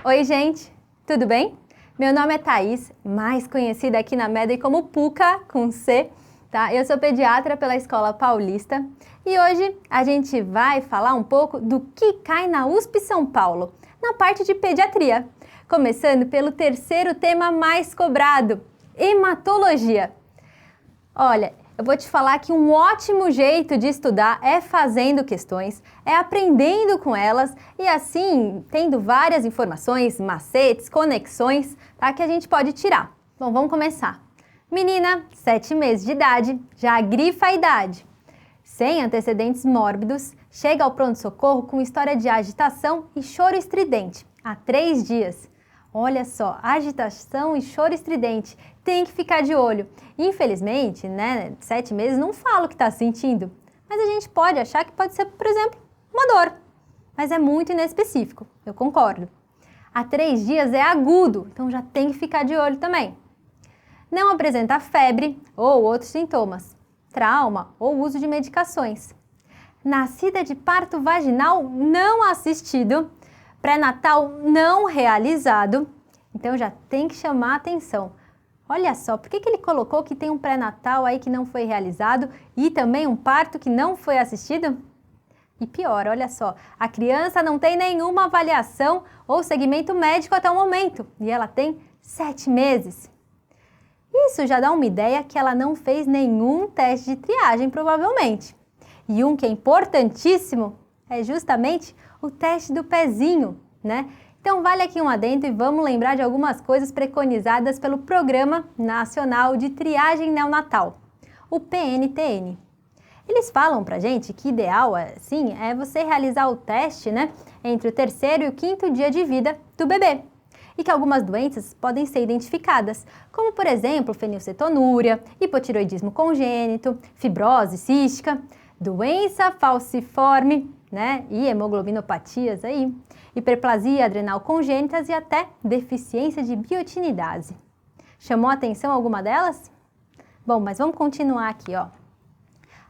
Oi, gente, tudo bem? Meu nome é Thaís, mais conhecida aqui na Medley como Puca, com C, tá? Eu sou pediatra pela Escola Paulista e hoje a gente vai falar um pouco do que cai na USP São Paulo, na parte de pediatria. Começando pelo terceiro tema mais cobrado, hematologia. Olha, eu vou te falar que um ótimo jeito de estudar é fazendo questões, é aprendendo com elas e assim tendo várias informações, macetes, conexões, tá, que a gente pode tirar. Bom, vamos começar. Menina, 7 meses de idade, já grifa a idade. Sem antecedentes mórbidos, chega ao pronto-socorro com história de agitação e choro estridente, há 3 dias. Olha só, agitação e choro estridente, tem que ficar de olho. Infelizmente, 7 meses não fala o que está sentindo, mas a gente pode achar que pode ser, por exemplo, uma dor. Mas é muito inespecífico, eu concordo. Há 3 dias é agudo, então já tem que ficar de olho também. Não apresenta febre ou outros sintomas, trauma ou uso de medicações. Nascida de parto vaginal não assistido, pré-natal não realizado, então já tem que chamar a atenção. Olha só, por que ele colocou que tem um pré-natal aí que não foi realizado e também um parto que não foi assistido? E pior, olha só, a criança não tem nenhuma avaliação ou segmento médico até o momento e ela tem 7 meses. Isso já dá uma ideia que ela não fez nenhum teste de triagem, provavelmente. E um que é importantíssimo é justamente o teste do pezinho, né? Então vale aqui um adendo e vamos lembrar de algumas coisas preconizadas pelo Programa Nacional de Triagem Neonatal, o PNTN. Eles falam pra gente que ideal, assim, é você realizar o teste, né, entre o 3º e o 5º dia de vida do bebê. E que algumas doenças podem ser identificadas, como por exemplo fenilcetonúria, hipotireoidismo congênito, fibrose cística, doença falciforme, né, e hemoglobinopatias aí, hiperplasia adrenal congênitas e até deficiência de biotinidase. Chamou a atenção alguma delas? Bom, mas vamos continuar aqui, ó.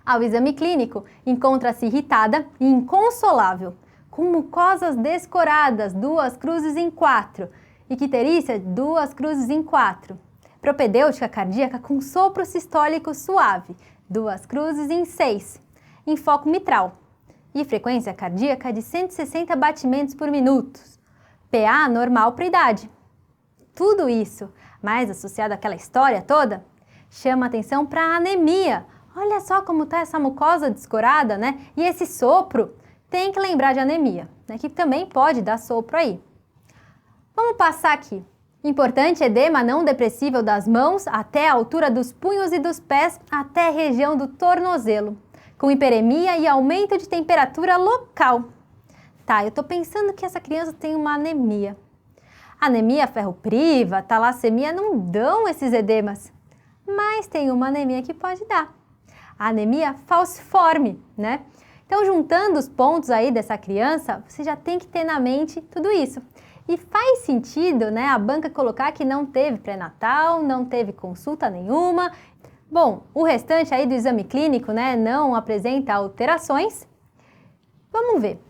Ao exame clínico, encontra-se irritada e inconsolável, com mucosas descoradas, 2 cruzes em 4, icterícia, 2 cruzes em 4, propedêutica cardíaca com sopro sistólico suave, 2 cruzes em 6, enfoque mitral e frequência cardíaca de 160 batimentos por minuto, PA normal para idade. Tudo isso, mais associado àquela história toda, chama atenção para a anemia. Olha só como está essa mucosa descorada, né? E esse sopro, tem que lembrar de anemia, né? Que também pode dar sopro aí. Vamos passar aqui. Importante edema não depressível das mãos até a altura dos punhos e dos pés até a região do tornozelo, com hiperemia e aumento de temperatura local. Tá, eu tô pensando que essa criança tem uma anemia. Anemia ferropriva, talassemia não dão esses edemas, mas tem uma anemia que pode dar. A anemia falciforme, né? Então, juntando os pontos aí dessa criança, você já tem que ter na mente tudo isso. E faz sentido, né, a banca colocar que não teve pré-natal, não teve consulta nenhuma. Bom, o restante aí do exame clínico, né, não apresenta alterações. Vamos ver.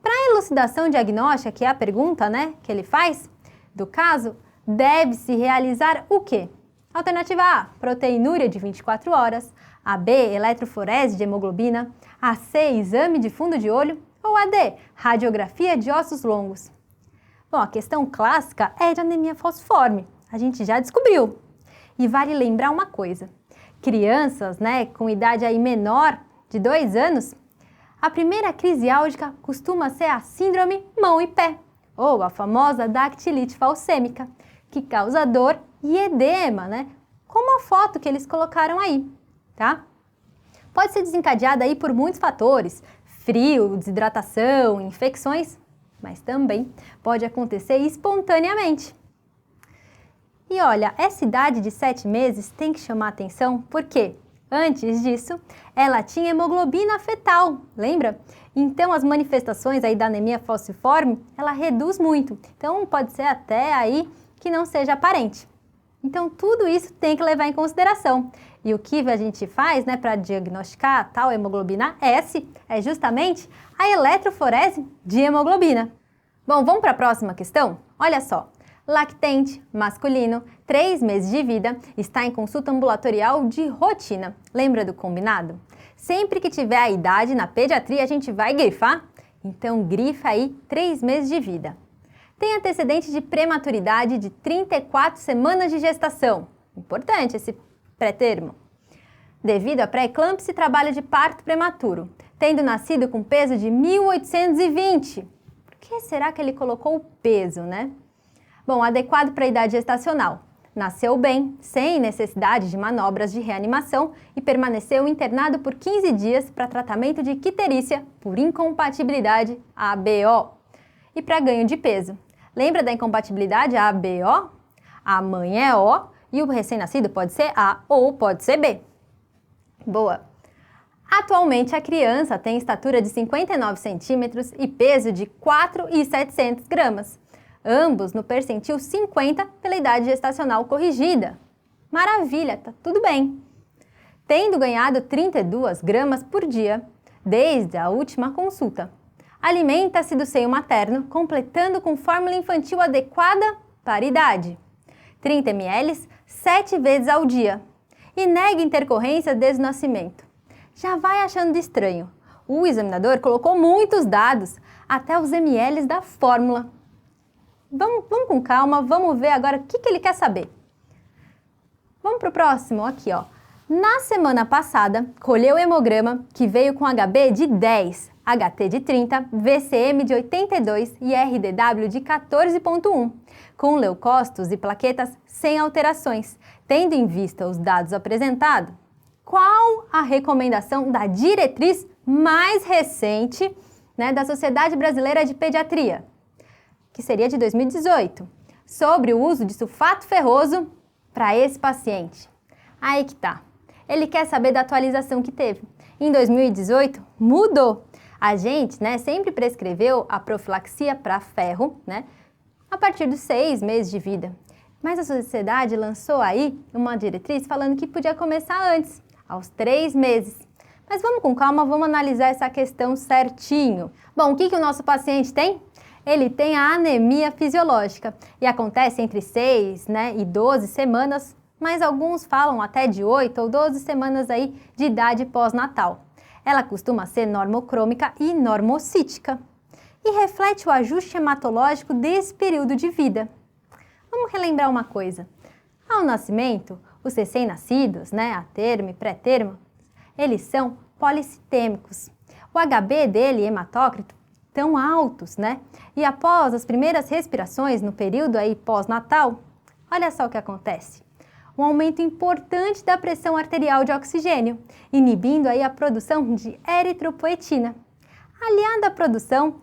Para a elucidação diagnóstica, que é a pergunta, né, que ele faz do caso, deve-se realizar o quê? Alternativa A, proteinúria de 24 horas. A B, eletroforese de hemoglobina. A C, exame de fundo de olho. Ou a D, radiografia de ossos longos. Bom, a questão clássica é de anemia falciforme. A gente já descobriu. E vale lembrar uma coisa. Crianças, né, com idade aí menor de 2 anos, a primeira crise álgica costuma ser a síndrome mão e pé, ou a famosa dactilite falcêmica, que causa dor e edema, né, como a foto que eles colocaram aí, tá? Pode ser desencadeada aí por muitos fatores, frio, desidratação, infecções, mas também pode acontecer espontaneamente. E olha, essa idade de 7 meses tem que chamar atenção porque, antes disso, ela tinha hemoglobina fetal, lembra? Então, as manifestações aí da anemia falciforme, ela reduz muito. Então, pode ser até aí que não seja aparente. Então, tudo isso tem que levar em consideração. E o que a gente faz, né, para diagnosticar a tal hemoglobina S é justamente a eletroforese de hemoglobina. Bom, vamos para a próxima questão? Olha só, lactente, masculino, 3 meses de vida, está em consulta ambulatorial de rotina. Lembra do combinado? Sempre que tiver a idade na pediatria, a gente vai grifar? Então grifa aí 3 meses de vida. Tem antecedente de prematuridade de 34 semanas de gestação. Importante esse pré-termo. Devido à pré-eclâmpsia e trabalho de parto prematuro, tendo nascido com peso de 1.820. Por que será que ele colocou o peso, né? Bom, adequado para a idade gestacional. Nasceu bem, sem necessidade de manobras de reanimação e permaneceu internado por 15 dias para tratamento de icterícia por incompatibilidade ABO e para ganho de peso. Lembra da incompatibilidade ABO? A mãe é O e o recém-nascido pode ser A ou pode ser B. Boa! Atualmente a criança tem estatura de 59 centímetros e peso de 4.700 gramas. Ambos no percentil 50 pela idade gestacional corrigida. Maravilha, tá tudo bem. Tendo ganhado 32 gramas por dia, desde a última consulta. Alimenta-se do seio materno, completando com fórmula infantil adequada para a idade. 30 ml, 7 vezes ao dia. E nega intercorrência desde o nascimento. Já vai achando de estranho. O examinador colocou muitos dados, até os ml da fórmula. Vamos com calma, vamos ver agora o que ele quer saber. Vamos para o próximo, aqui ó. Na semana passada, colheu o hemograma que veio com HB de 10, HT de 30, VCM de 82 e RDW de 14,1, com leucócitos e plaquetas sem alterações. Tendo em vista os dados apresentados, qual a recomendação da diretriz mais recente, da Sociedade Brasileira de Pediatria? Que seria de 2018, sobre o uso de sulfato ferroso para esse paciente. Aí que tá. Ele quer saber da atualização que teve. Em 2018, mudou. A gente, sempre prescreveu a profilaxia para ferro, a partir dos 6 meses de vida. Mas a sociedade lançou aí uma diretriz falando que podia começar antes, aos 3 meses. Mas vamos com calma, vamos analisar essa questão certinho. Bom, o que o nosso paciente tem? Ele tem a anemia fisiológica e acontece entre 6 e 12 semanas, mas alguns falam até de 8 ou 12 semanas aí de idade pós-natal. Ela costuma ser normocrômica e normocítica e reflete o ajuste hematológico desse período de vida. Vamos relembrar uma coisa. Ao nascimento, os recém-nascidos, a termo e pré-termo, eles são policitêmicos. O HB dele e hematócrito tão altos, E após as primeiras respirações no período aí pós-natal, olha só o que acontece. Um aumento importante da pressão arterial de oxigênio, inibindo aí a produção de eritropoetina, aliada à produção,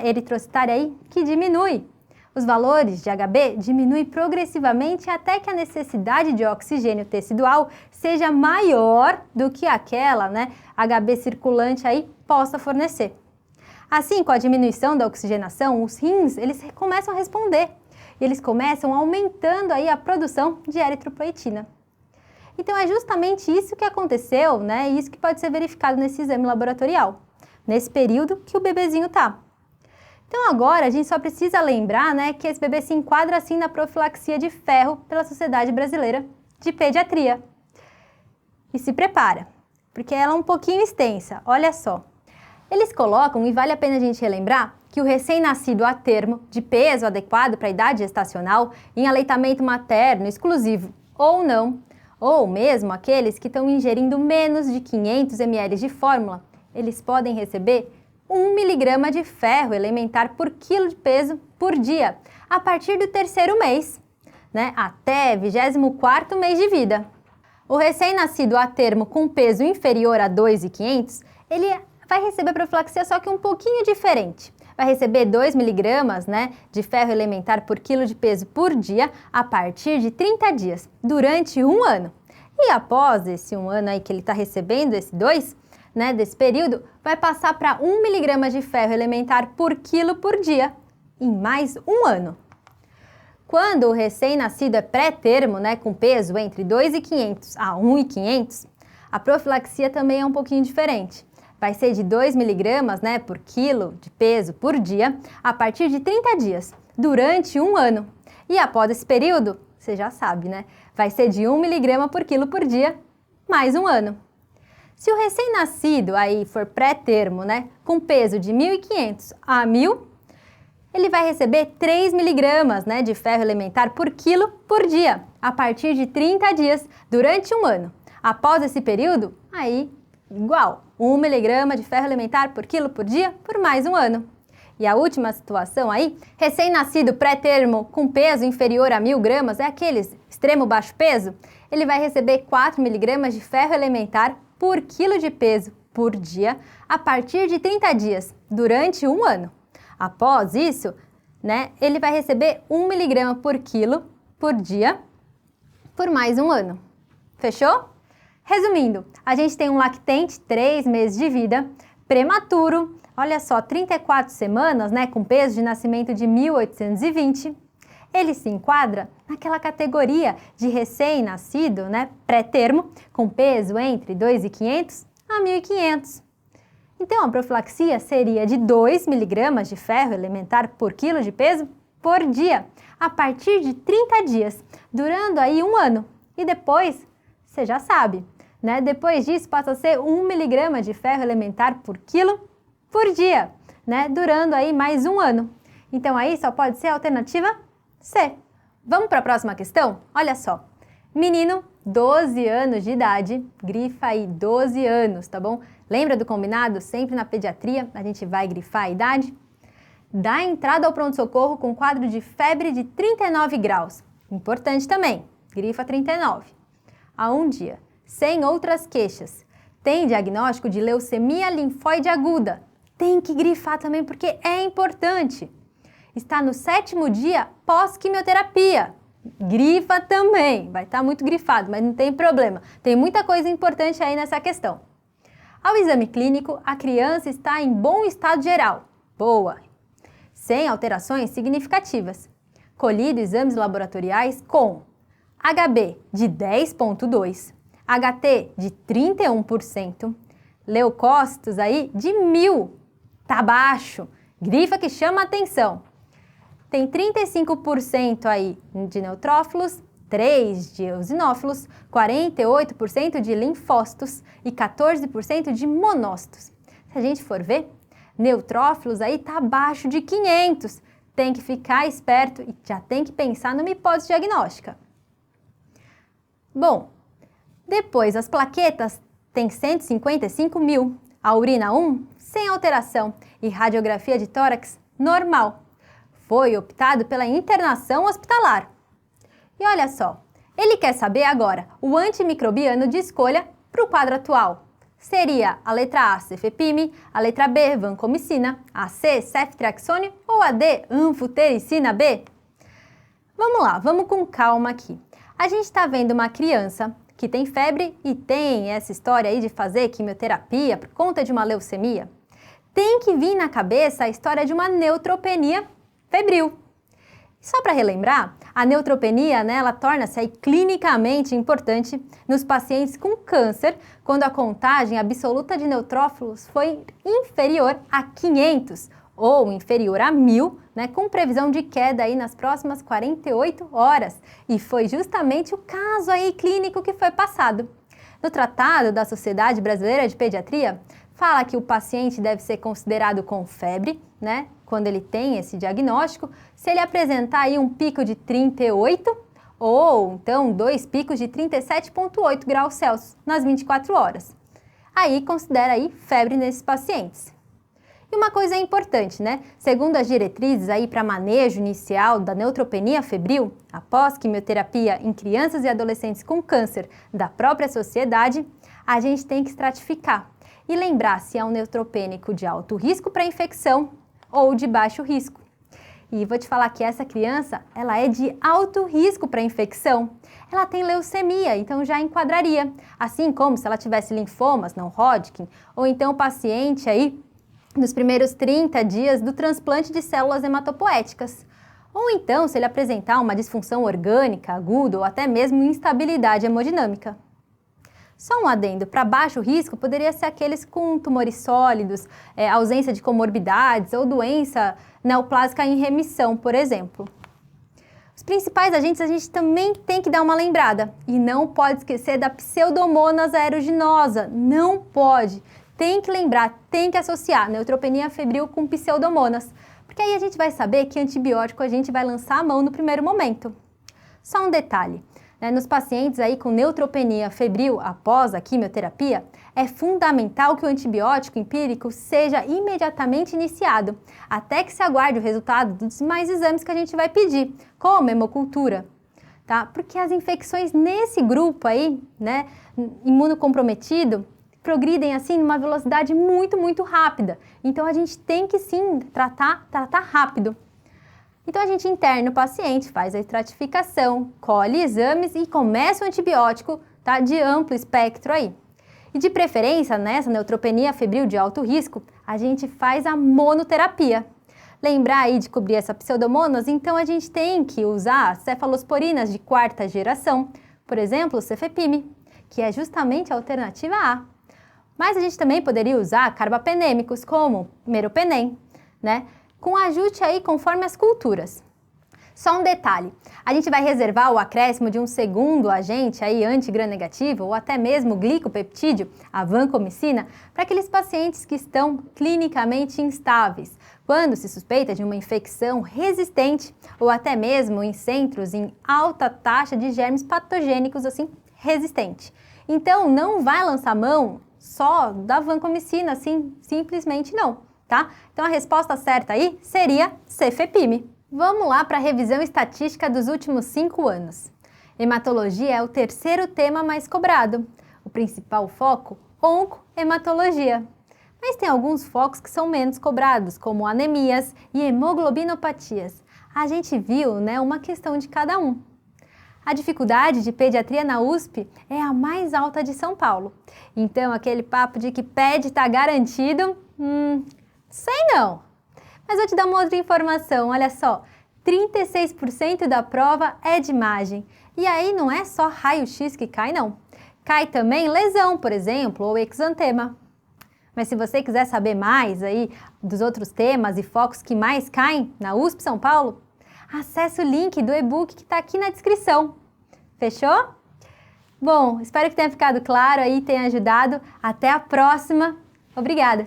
eritrocitária aí, que diminui. Os valores de HB diminuem progressivamente até que a necessidade de oxigênio tecidual seja maior do que aquela, HB circulante aí possa fornecer. Assim, com a diminuição da oxigenação, os rins, eles começam a responder. E eles começam aumentando aí a produção de eritropoetina. Então, é justamente isso que aconteceu, e isso que pode ser verificado nesse exame laboratorial, nesse período que o bebezinho está. Então, agora, a gente só precisa lembrar, que esse bebê se enquadra assim na profilaxia de ferro pela Sociedade Brasileira de Pediatria. E se prepara, porque ela é um pouquinho extensa, olha só. Eles colocam, e vale a pena a gente relembrar, que o recém-nascido a termo, de peso adequado para a idade gestacional, em aleitamento materno exclusivo ou não, ou mesmo aqueles que estão ingerindo menos de 500 ml de fórmula, eles podem receber 1 mg de ferro elementar por quilo de peso por dia, a partir do 3º mês, até 24º mês de vida. O recém-nascido a termo com peso inferior a 2.500, ele vai receber profilaxia só que um pouquinho diferente. Vai receber 2 mg de ferro elementar por quilo de peso por dia a partir de 30 dias, durante 1 ano. E após esse 1 ano aí que ele está recebendo, esse 2, desse período, vai passar para 1 mg de ferro elementar por quilo por dia, em mais 1 ano. Quando o recém-nascido é pré-termo, com peso entre 2.500 a 1.500, a profilaxia também é um pouquinho diferente. vai ser de 2 miligramas, né, por quilo de peso por dia, a partir de 30 dias, durante um ano. E após esse período, você já sabe, né, vai ser de 1 miligrama por quilo por dia, mais um ano. Se o recém-nascido aí for pré-termo, né, com peso de 1.500 a 1.000, ele vai receber 3 miligramas, né, de ferro elementar por quilo por dia, a partir de 30 dias, durante um ano. Após esse período, aí, igual, 1 miligrama de ferro elementar por quilo por dia, por mais um ano. E a última situação aí, recém-nascido pré-termo com peso inferior a 1.000 gramas, é aqueles extremo baixo peso, ele vai receber 4 miligramas de ferro elementar por quilo de peso por dia, a partir de 30 dias, durante um ano. Após isso, né, ele vai receber 1 miligrama por quilo por dia, por mais um ano. Fechou? Resumindo, a gente tem um lactente, 3 meses de vida, prematuro, olha só, 34 semanas, né, com peso de nascimento de 1.820. Ele se enquadra naquela categoria de recém-nascido, né, pré-termo, com peso entre 2.500 a 1.500. Então, a profilaxia seria de 2 miligramas de ferro elementar por quilo de peso por dia, a partir de 30 dias, durando aí um ano. E depois, você já sabe, né? Depois disso, passa a ser 1 miligrama de ferro elementar por quilo por dia, né? Durando aí mais um ano. Então, aí só pode ser a alternativa C. Vamos para a próxima questão? Olha só. Menino, 12 anos de idade, grifa aí 12 anos, tá bom? Lembra do combinado? Sempre na pediatria a gente vai grifar a idade. Dá entrada ao pronto-socorro com quadro de febre de 39 graus. Importante também, grifa 39. Há um dia, sem outras queixas. Tem diagnóstico de leucemia linfóide aguda. Tem que grifar também porque é importante. Está no 7º dia pós-quimioterapia. Grifa também, vai estar muito grifado, mas não tem problema. Tem muita coisa importante aí nessa questão. Ao exame clínico, a criança está em bom estado geral. Boa! Sem alterações significativas. Colhido exames laboratoriais com HB de 10,2%, HT de 31%, leucócitos aí de 1.000. Tá baixo. Grifa que chama a atenção. Tem 35% aí de neutrófilos, 3% de eosinófilos, 48% de linfócitos e 14% de monócitos. Se a gente for ver, neutrófilos aí tá abaixo de 500. Tem que ficar esperto e já tem que pensar numa hipótese diagnóstica. Bom, depois as plaquetas tem 155.000, a urina 1 sem alteração e radiografia de tórax normal. Foi optado pela internação hospitalar. E olha só, ele quer saber agora o antimicrobiano de escolha para o quadro atual. Seria a letra A, cefepime, a letra B, vancomicina, a C, ceftriaxone ou a D, anfotericina B? Vamos lá, vamos com calma aqui. A gente está vendo uma criança que tem febre e tem essa história aí de fazer quimioterapia por conta de uma leucemia. Tem que vir na cabeça a história de uma neutropenia febril. Só para relembrar, a neutropenia, né, ela torna-se aí clinicamente importante nos pacientes com câncer, quando a contagem absoluta de neutrófilos foi inferior a 500 ou inferior a 1.000, né, com previsão de queda aí nas próximas 48 horas. E foi justamente o caso aí clínico que foi passado. No Tratado da Sociedade Brasileira de Pediatria, fala que o paciente deve ser considerado com febre, né, quando ele tem esse diagnóstico, se ele apresentar aí um pico de 38 ou então 2 picos de 37,8 graus Celsius nas 24 horas. Aí considera aí febre nesses pacientes. E uma coisa importante, né? Segundo as diretrizes aí para manejo inicial da neutropenia febril, após quimioterapia em crianças e adolescentes com câncer da própria sociedade, a gente tem que estratificar e lembrar se é um neutropênico de alto risco para infecção ou de baixo risco. E vou te falar que essa criança, ela é de alto risco para infecção. Ela tem leucemia, então já enquadraria. Assim como se ela tivesse linfomas, não Hodgkin, ou então o paciente aí nos primeiros 30 dias do transplante de células hematopoéticas. Ou então, se ele apresentar uma disfunção orgânica aguda ou até mesmo instabilidade hemodinâmica. Só um adendo, para baixo risco poderia ser aqueles com tumores sólidos, ausência de comorbidades ou doença neoplásica em remissão, por exemplo. Os principais agentes a gente também tem que dar uma lembrada. E não pode esquecer da Pseudomonas aeruginosa. Não pode. Tem que lembrar, tem que associar neutropenia febril com Pseudomonas. Porque aí a gente vai saber que antibiótico a gente vai lançar a mão no primeiro momento. Só um detalhe. Nos pacientes aí com neutropenia febril após a quimioterapia, é fundamental que o antibiótico empírico seja imediatamente iniciado, até que se aguarde o resultado dos demais exames que a gente vai pedir, como hemocultura, tá? Porque as infecções nesse grupo aí, imunocomprometido, progridem assim numa velocidade muito rápida. Então a gente tem que sim tratar rápido. Então a gente interna o paciente, faz a estratificação, colhe exames e começa o antibiótico, tá, de amplo espectro aí. E de preferência, nessa neutropenia febril de alto risco, a gente faz a monoterapia. Lembrar aí de cobrir essa pseudomonas, então a gente tem que usar cefalosporinas de quarta geração, por exemplo, o cefepime, que é justamente a alternativa A. Mas a gente também poderia usar carbapenêmicos como meropenem, com ajuste aí conforme as culturas. Só um detalhe, a gente vai reservar o acréscimo de um segundo agente aí anti-gram-negativo ou até mesmo glicopeptídeo, a vancomicina, para aqueles pacientes que estão clinicamente instáveis, quando se suspeita de uma infecção resistente ou até mesmo em centros em alta taxa de germes patogênicos assim resistente. Então não vai lançar mão só da vancomicina assim, simplesmente não. Tá? Então a resposta certa aí seria cefepime. Vamos lá para a revisão estatística dos últimos 5 anos. Hematologia é o terceiro tema mais cobrado. O principal foco, oncohematologia. Mas tem alguns focos que são menos cobrados, como anemias e hemoglobinopatias. A gente viu, uma questão de cada um. A dificuldade de pediatria na USP é a mais alta de São Paulo. Então aquele papo de que PED está garantido, sei não, mas vou te dar uma outra informação, olha só, 36% da prova é de imagem, e aí não é só raio-x que cai não, cai também lesão, por exemplo, ou exantema. Mas se você quiser saber mais aí dos outros temas e focos que mais caem na USP São Paulo, acesse o link do e-book que está aqui na descrição, fechou? Bom, espero que tenha ficado claro aí, tenha ajudado, até a próxima, obrigada!